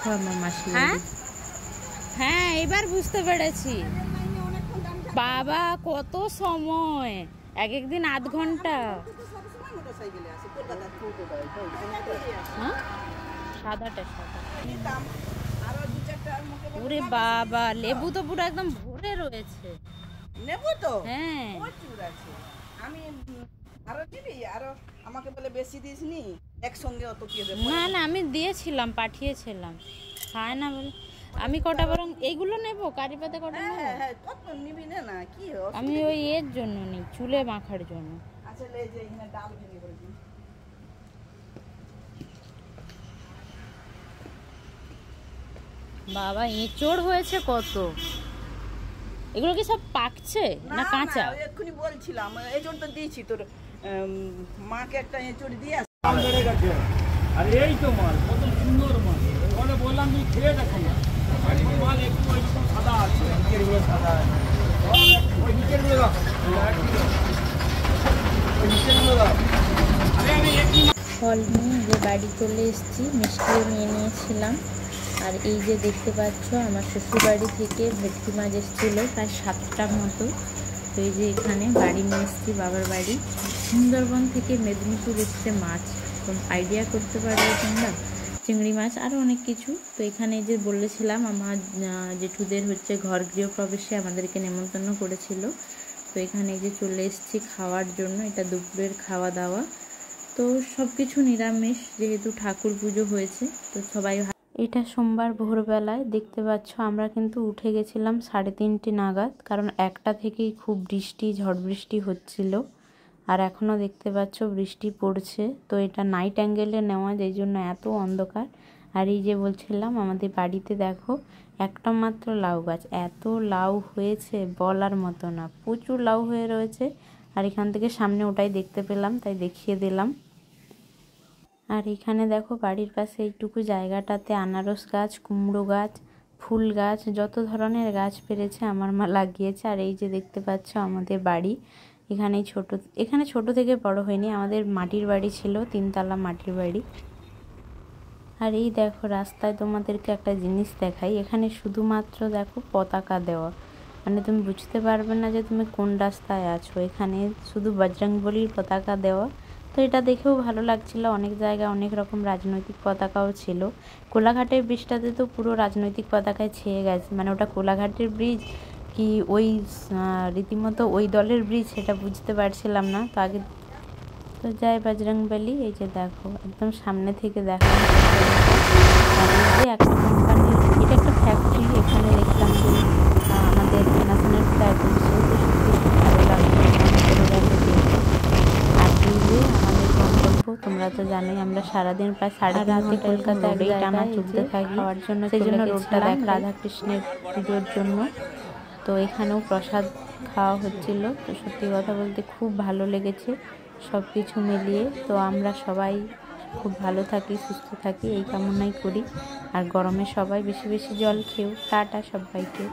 দেখো আমার মাসি। হ্যাঁ এবার বুঝতে পেরেছি। বাবা কত সময়, এক একদিন আধ ঘন্টা। সাদাটা সাদা। ওরে বাবা, লেবু তো পুরো একদম ভরে রয়েছে। নেবো তো, হ্যাঁ প্রচুর আছে। আমি আরো দিবি, আরো আমাকে বলে বেশি দিসনি, একসঙ্গে অত কি হবে? না না আমি দিয়েছিলাম, পাঠিয়েছিলাম, খায় না বলে। আমি কটা বরং এইগুলো নেব, কারি পাতা কটা নেব। হ্যাঁ হ্যাঁ, কত নিবি না কি আমি ওই এর জন্য নেই, চুলে মাখার জন্য। আসলে এই যে এখানে ডাল ভেঙে পড়েছি। বাবা এঁচড় হয়েছে কত। এগুলো কি সব পাকছে না কাঁচা? এক্ষুনি বলছিলাম, এঁচড় তো দিয়েছি তোর মাকে একটা এঁচড় দিয়ে আসি। আর এই তো মাল, কত সুন্দর মাল। বলে বললাম তুই খেয়ে দেখো না, মাল একটু ওইরকম সাদা আছে, নিচেরগুলো সাদা আছে, ওই নিচেরগুলো দাও, ওই নিচেরগুলো দাও। ফল নিয়ে যে বাড়ি চলে এসেছি, মিষ্টিও নিয়ে নিয়েছিলাম। আর এই যে দেখতে পাচ্ছ আমার শ্বশুরবাড়ি থেকে ভেটকি মাছ এসেছিলো প্রায় 7টার মতো। তো এই যে এখানে বাড়ি নিয়ে এসেছি, বাবার বাড়ি। সুন্দরবন থেকে মেদিনীপুর এসছে মাছ, তো আইডিয়া করতে পারবে তোমরা। চিংড়ি মাছ আরও অনেক কিছু। তো এখানে যে বলেছিলাম আমার জেঠুদের হচ্ছে ঘর গৃহপ্রবেশে আমাদেরকে নেমন্তন্ন করেছিল। তো এখানে যে চলে এসেছি খাওয়ার জন্য, এটা দুপুরের খাওয়া দাওয়া। তো সব কিছু নিরামিষ, যেহেতু ঠাকুর পুজো হয়েছে। তো সবাই, এটা সোমবার ভোরবেলায় দেখতে পাচ্ছ আমরা কিন্তু উঠে গেছিলাম 3:30 নাগাদ, কারণ 1টা থেকেই খুব বৃষ্টি, ঝড় বৃষ্টি হচ্ছিল। আর এখনও দেখতে পাচ্ছ বৃষ্টি পড়ছে। তো এটা নাইট অ্যাঙ্গেলে নেওয়া, যেই জন্য এত অন্ধকার। আর এই যে বলছিলাম আমাদের বাড়িতে দেখো একটা মাত্র লাউ গাছ, এত লাউ হয়েছে বলার মতো না, প্রচুর লাউ হয়ে রয়েছে। আর এখান থেকে সামনে ওটাই দেখতে পেলাম, তাই দেখিয়ে দিলাম। আর এখানে দেখো বাড়ির পাশে এইটুকু জায়গাটাতে আনারস গাছ, কুমড়ো গাছ, ফুল গাছ, যত ধরনের গাছ পেরেছে আমার মা লাগিয়েছে। আর এই যে দেখতে পাচ্ছ আমাদের বাড়ি, এখানে ছোট থেকে বড় হয়নি, আমাদের মাটির বাড়ি ছিল, 3তলা মাটির বাড়ি। আর এই দেখো রাস্তায় তোমাদেরকে একটা জিনিস দেখাই, এখানে শুধুমাত্র দেখো পতাকা দেওয়া, মানে তুমি বুঝতে পারবে না যে তুমি কোন রাস্তায় আছো। এখানে শুধু বজরংবলীর পতাকা দেওয়া। তো এটা দেখেও ভালো লাগছিল। অনেক জায়গায় অনেক রকম রাজনৈতিক পতাকাও ছিল। কোলাঘাটের ব্রিজটাতে তো পুরো রাজনৈতিক পতাকায় ছেয়ে গেছে, মানে ওটা কোলাঘাটের ব্রিজ কি ওই রীতিমতো ওই দলের ব্রিজ, সেটা বুঝতে পারছিলাম না। তো আগে তো যাই বজরংবলী, এই যে দেখো একদম সামনে থেকে দেখো। আর এই যে একটা কোম্পানির, এটা একটা ফ্যাক্টরি, এখানে দেখলাম যে আমাদের ন্যাশনাল ফ্ল্যাগ উঠছে। তো সত্যি ভালো লাগছে। আর এই যে আমাদের গন্তব্য, তোমরা তো জানোই আমরা সারাদিন প্রায় 3.5 ঘন্টা কলকাতায় টানা চলতে থাকি খাওয়ার জন্য। সেই জন্য রোডটা দেখ রাধাকৃষ্ণের পুজোর জন্য। তো এখানেও প্রসাদ খাওয়া হচ্ছিল। তো সত্যি কথা বলতে খুব ভালো লেগেছে সব কিছু মিলিয়ে। তো আমরা সবাই খুব ভালো থাকি, সুস্থ থাকি এই কামনাই করি। আর গরমে সবাই বেশি বেশি জল খেও। টাটা সবাইকে।